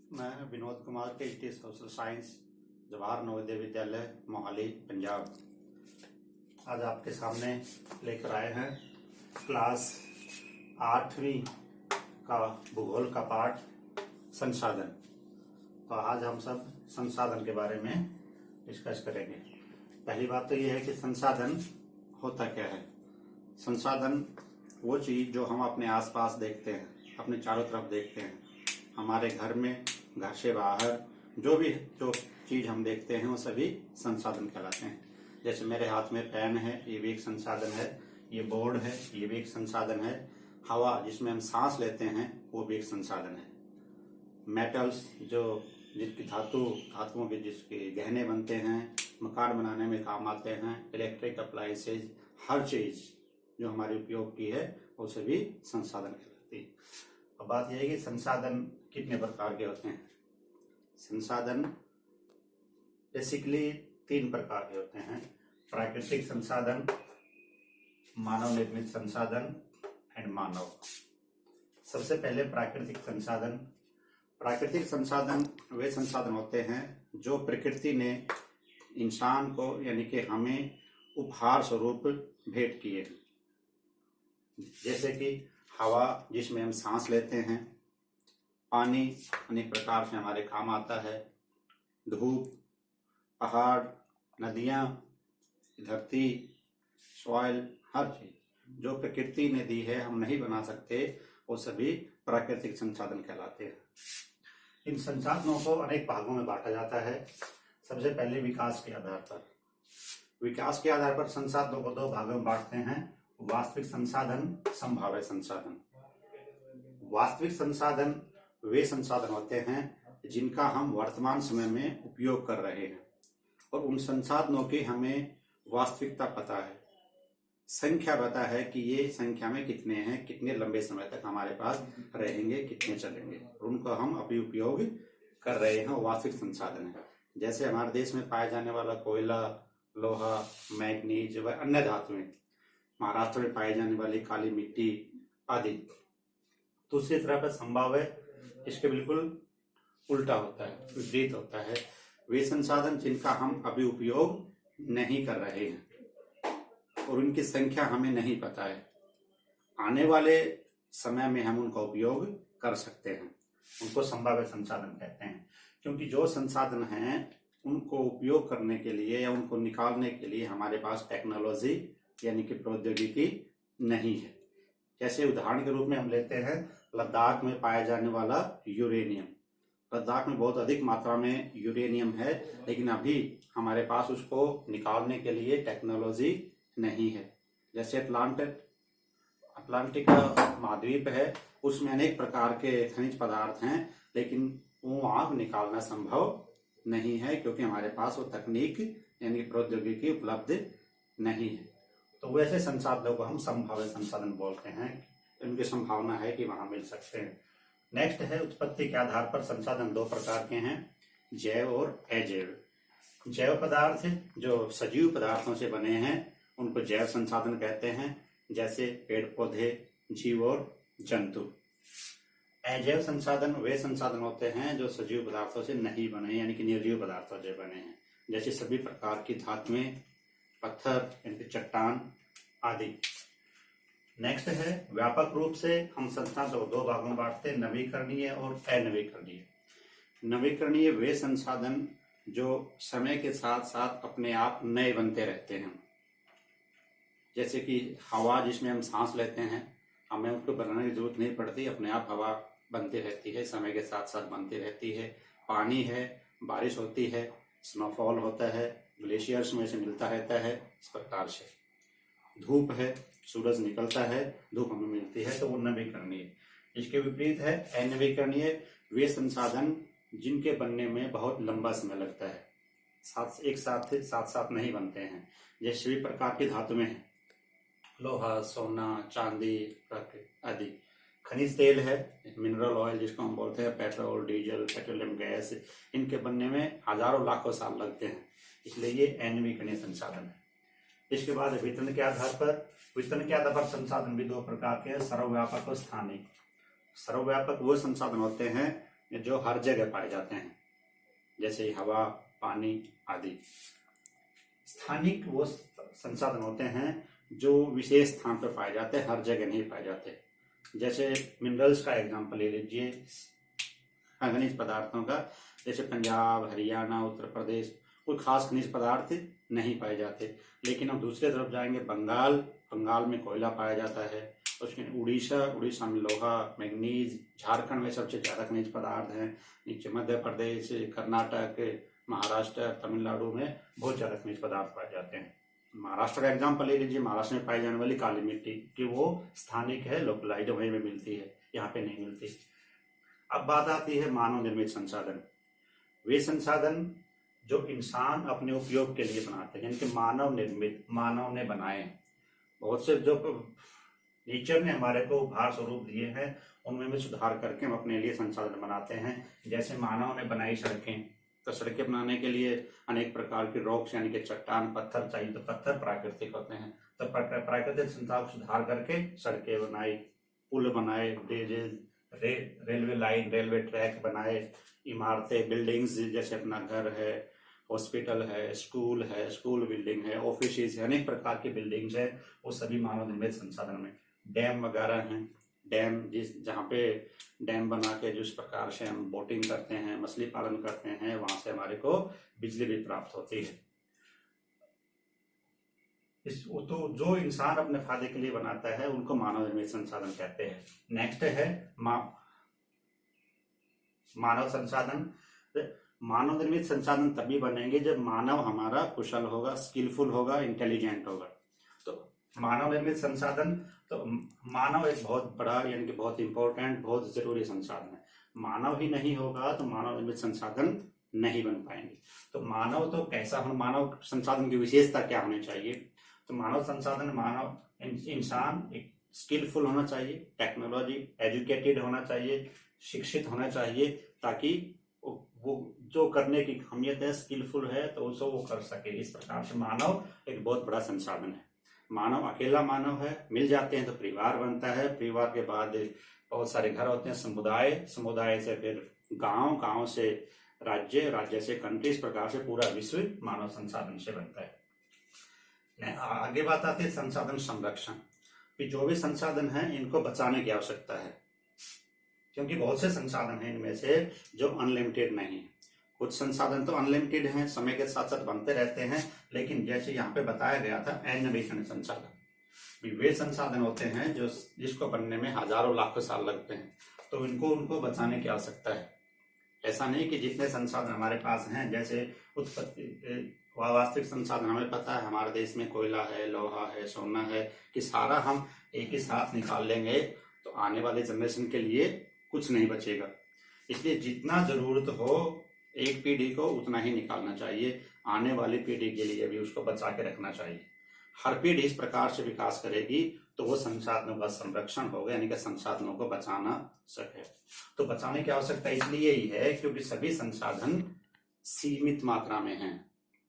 मैं विनोद कुमार के T social science Jawahar Navodaya Vidyalaya Mohali Punjab आज आपके सामने लेकर आए हैं क्लास 8वीं का भूगोल का पाठ संसाधन। तो आज हम सब संसाधन के बारे में डिस्कस करेंगे। पहली बात तो यह है कि संसाधन होता क्या है। संसाधन वो चीज जो हम अपने आसपास देखते हैं, अपने चारों तरफ देखते हैं, हमारे घर में, घर से बाहर जो चीज हम देखते हैं वो सभी संसाधन कहलाते हैं। जैसे मेरे हाथ में पेन है, ये भी एक संसाधन है। ये बोर्ड है, ये भी एक संसाधन है। हवा जिसमें हम सांस लेते हैं वो भी एक संसाधन है। मेटल्स जो जिसकी धातुओं के जिसके गहने बनते हैं, मकान बनाने में काम आते हैं, इलेक्ट्रिक अप्लायंसेज, हर चीज जो हमारे उपयोग की है वो सभी संसाधन कहलाती है। अब बात यह है कि संसाधन कितने प्रकार के होते हैं। संसाधन बेसिकली 3 प्रकार के होते हैं: प्राकृतिक संसाधन, मानव निर्मित संसाधन एंड मानव। सबसे पहले प्राकृतिक संसाधन। प्राकृतिक संसाधन वे संसाधन होते हैं जो प्रकृति ने इंसान को यानी कि हमें उपहार स्वरूप भेंट किए। जैसे कि हवा जिसमें हम सांस लेते हैं, पानी अनेक प्रकार से हमारे काम आता है, धूप, पहाड़, नदियाँ, धरती, सॉइल, हर चीज जो प्रकृति ने दी है, हम नहीं बना सकते, वो सभी प्राकृतिक संसाधन कहलाते हैं। इन संसाधनों को अनेक भागों में बांटा जाता है। सबसे पहले विकास के आधार पर संसाधनों को 2 भागों में बांटते हैं: वास्तविक संसाधन, संभाव्य संसाधन। वास्तविक संसाधन वे संसाधन होते हैं जिनका हम वर्तमान समय में उपयोग कर रहे हैं और उन संसाधनों की हमें वास्तविकता पता है, संख्या पता है कि ये संख्या में कितने हैं, कितने लंबे समय तक हमारे पास रहेंगे, कितने चलेंगे, और उनको हम अभी उपयोग कर रहे हैं। वास्तविक संसाधन है। जैसे हमारे देश में पाया जाने वाला कोयला, लोहा, मैग्नीज व अन्य धातुएं, महाराष्ट्र में पाई जाने वाली काली मिट्टी आदि। दूसरी तरफ है संभाव्य, इसके बिल्कुल उल्टा होता है, विपरीत होता है। वे संसाधन जिनका हम अभी उपयोग नहीं कर रहे हैं और उनकी संख्या हमें नहीं पता है, आने वाले समय में हम उनका उपयोग कर सकते हैं, उनको संभाव्य संसाधन कहते हैं। क्योंकि जो संसाधन हैं उनको उपयोग करने के लिए या उनको निकालने के लिए हमारे पास टेक्नोलॉजी यानी कि प्रौद्योगिकी नहीं है। जैसे उदाहरण के रूप में हम लेते हैं लद्दाख में पाया जाने वाला यूरेनियम। लद्दाख में बहुत अधिक मात्रा में यूरेनियम है, लेकिन अभी हमारे पास उसको निकालने के लिए टेक्नोलॉजी नहीं है। जैसे अटलांटिक महाद्वीप है, उसमें अनेक प्रकार के खनिज पदार्थ हैं, लेकिन वो वहां निकालना संभव नहीं है क्योंकि हमारे पास वो तकनीक यानी प्रौद्योगिकी उपलब्ध नहीं है। तो वैसे संसाधनों को हम संभाव्य संसाधन बोलते हैं, इनकी संभावना है कि वहां मिल सकते हैं। नेक्स्ट है उत्पत्ति के आधार पर संसाधन 2 प्रकार के हैं: जैव और अजैव। जैव पदार्थ जो सजीव पदार्थों से बने हैं उनको जैव संसाधन कहते हैं, जैसे पेड़ पौधे, जीव और जंतु। अजैव संसाधन वे संसाधन होते हैं जो सजीव पदार्थों से नहीं बने यानी कि निर्जीव पदार्थों से बने हैं, जैसे सभी प्रकार की धातुएं, पत्थर यानी कि चट्टान आदि। नेक्स्ट है व्यापक रूप से हम संसाधनों को 2 भागों में बांटते हैं: नवीकरणीय और अनवीकरणीय। नवीकरणीय वे संसाधन जो समय के साथ साथ अपने आप नए बनते रहते हैं। जैसे कि हवा जिसमें हम सांस लेते हैं, हमें उसको बनाने की जरूरत नहीं पड़ती, अपने आप हवा बनती रहती है, समय के साथ साथ बनती रहती है। पानी है, बारिश होती है, स्नोफॉल होता है, ग्लेशियर्स में से मिलता रहता है, इस प्रकार से। धूप है, सूरज निकलता है, धूप हमें मिलती है, तो वो नवीकरणीय। इसके विपरीत है अनवीकरणीय, वे संसाधन जिनके बनने में बहुत लंबा समय लगता है, एक साथ नहीं बनते हैं। जैसे सभी प्रकार की धातुएं हैं, लोहा, सोना, चांदी आदि। खनिज तेल है, मिनरल ऑयल जिसको हम बोलते हैं, पेट्रोल, डीजल, पेट्रोलियम गैस, इनके बनने में हजारों लाखों साल लगते हैं, इसलिए ये अनवीकरणीय संसाधन है। इसके बाद वितरण के आधार पर संसाधन भी 2 प्रकार के हैं: सर्वव्यापक और स्थानिक। सर्वव्यापक वो संसाधन होते हैं जो हर जगह पाए जाते हैं, जैसे हवा, पानी आदि। स्थानिक वो संसाधन होते हैं जो विशेष स्थान पर पाए जाते हैं, हर जगह नहीं पाए जाते। जैसे मिनरल्स का एग्जांपल ले लीजिए, खनिज पदार्थों का, जैसे पंजाब, हरियाणा, उत्तर प्रदेश कोई खास खनिज पदार्थ नहीं पाए जाते। लेकिन हम दूसरे तरफ जाएंगे, बंगाल में कोयला पाया जाता है। उसमें उड़ीसा में लोहा, मैग्नीज, झारखंड में सबसे ज्यादा खनिज पदार्थ हैं। नीचे मध्य प्रदेश, कर्नाटक, महाराष्ट्र, तमिलनाडु में बहुत ज्यादा खनिज पदार्थ पाए जाते हैं। महाराष्ट्र का एग्जाम्पल ले लीजिए, महाराष्ट्र में पाई जाने वाली काली मिट्टी कि वो स्थानिक है, लोकलाइज्ड वहीं में मिलती है, यहाँ पे नहीं मिलती। अब बात आती है मानव निर्मित संसाधन। वे संसाधन जो इंसान अपने उपयोग के लिए बनाते हैं, यानी कि मानव निर्मित, मानव ने बनाए। बहुत से जो नेचर ने हमारे को उपहार स्वरूप दिए हैं उनमें भी सुधार करके हम अपने लिए संसाधन बनाते हैं। जैसे मानव ने बनाई सड़कें, तो सड़कें बनाने के लिए अनेक प्रकार के रॉक्स यानी कि चट्टान, पत्थर चाहिए, तो पत्थर प्राकृतिक होते हैं। तो प्राकृतिक संसाधन को सुधार करके सड़कें बनाई, पुल बनाए, bridges, railway line, railway track बनाए, इमारतें, बिल्डिंग्स, जैसे अपना घर है, हॉस्पिटल है, स्कूल बिल्डिंग है, ऑफिस है, अनेक प्रकार की बिल्डिंग्स है, वो सभी मानव निर्मित संसाधन में। डैम वगैरह हैं, डैम जहाँ पे डैम बना के जिस प्रकार से हम बोटिंग करते हैं, मछली पालन करते हैं, वहां से हमारे को बिजली भी प्राप्त होती है। तो जो इंसान अपने फायदे के लिए बनाता है उनको मानव निर्मित संसाधन कहते हैं। नेक्स्ट है मानव संसाधन। मानव निर्मित संसाधन तभी बनेंगे जब मानव हमारा कुशल होगा, स्किलफुल होगा, इंटेलिजेंट होगा। तो मानव निर्मित संसाधन, तो मानव एक बहुत बड़ा यानी कि बहुत इंपॉर्टेंट, बहुत जरूरी संसाधन है। मानव ही नहीं होगा तो मानव निर्मित संसाधन नहीं बन पाएंगे। तो मानव तो कैसा हो, मानव संसाधन की विशेषता क्या होनी चाहिए? तो मानव संसाधन, मानव इंसान एक स्किलफुल होना चाहिए, टेक्नोलॉजी एजुकेटेड होना चाहिए, शिक्षित होना चाहिए, ताकि वो जो करने की अहमियत है, स्किलफुल है, तो उसको वो कर सके। इस प्रकार से मानव एक बहुत बड़ा संसाधन है। मानव अकेला मानव है, मिल जाते हैं तो परिवार बनता है, परिवार के बाद बहुत सारे घर होते हैं, समुदाय से फिर गांव से राज्य, राज्य से कंट्री, इस प्रकार से पूरा विश्व मानव संसाधन से बनता है। आगे बात आती है संसाधन संरक्षण। कि जो भी संसाधन है इनको बचाने की आवश्यकता है, क्योंकि बहुत से संसाधन हैं इनमें से जो अनलिमिटेड नहीं है। कुछ संसाधन तो अनलिमिटेड हैं, समय के साथ साथ बनते रहते हैं, लेकिन जैसे यहाँ पे बताया गया था अनलिमिटेड संसाधन, वे संसाधन होते हैं जो जिसको बनने में हजारों लाखों साल लगते हैं, तो उनको बचाने की आवश्यकता है। ऐसा नहीं कि जितने संसाधन हमारे पास हैं, जैसे उत्पत्ति वास्तविक संसाधन हमें पता है हमारे देश में कोयला है, लोहा है, सोना है, कि सारा हम एक ही साथ निकाल लेंगे तो आने वाले जनरेशन के लिए कुछ नहीं बचेगा। इसलिए जितना जरूरत हो एक पीढ़ी को उतना ही निकालना चाहिए, आने वाली पीढ़ी के लिए भी उसको बचा के रखना चाहिए। हर पीढ़ी इस प्रकार से विकास करेगी तो वो संसाधनों का संरक्षण होगा, यानी कि संसाधनों को बचाना सके। तो बचाने की आवश्यकता इसलिए ही है क्योंकि सभी संसाधन सीमित मात्रा में हैं,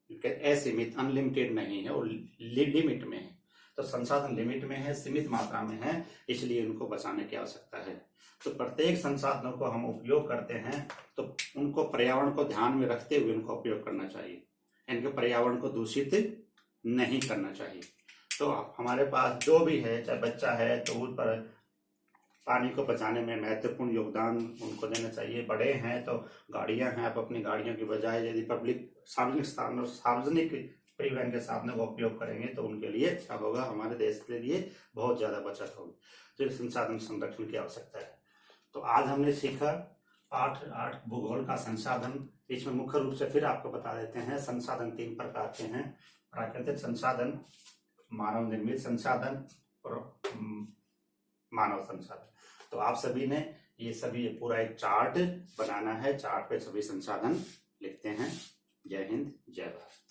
असीमित, अनलिमिटेड नहीं है, और लिमिट में है। तो संसाधन लिमिट में है, सीमित मात्रा में है, इसलिए उनको बचाने की आवश्यकता है। तो प्रत्येक संसाधनों को हम उपयोग करते हैं तो उनको पर्यावरण को ध्यान में रखते हुए उनको उपयोग करना चाहिए, यानी कि पर्यावरण को दूषित नहीं करना चाहिए। तो हमारे पास जो भी है, चाहे बच्चा है तो उस पर पानी को बचाने में महत्वपूर्ण योगदान उनको देना चाहिए। बड़े हैं तो गाड़ियां हैं, आप अपनी गाड़ियों की बजाय यदि पब्लिक सार्वजनिक स्थानों, सार्वजनिक परिवहन के साधनों का उपयोग करेंगे तो उनके लिए अच्छा होगा, हमारे देश के लिए बहुत ज्यादा बचत होगी। तो संसाधन संरक्षण की आवश्यकता है। तो आज हमने सीखा पाठ 8 भूगोल का संसाधन। इसमें मुख्य रूप से फिर आपको बता देते हैं, संसाधन 3 प्रकार के हैं: प्राकृतिक संसाधन, मानव निर्मित संसाधन और मानव संसाधन। तो आप सभी ने ये पूरा एक चार्ट बनाना है, चार्ट पे सभी संसाधन लिखते हैं। जय हिंद, जय भारत।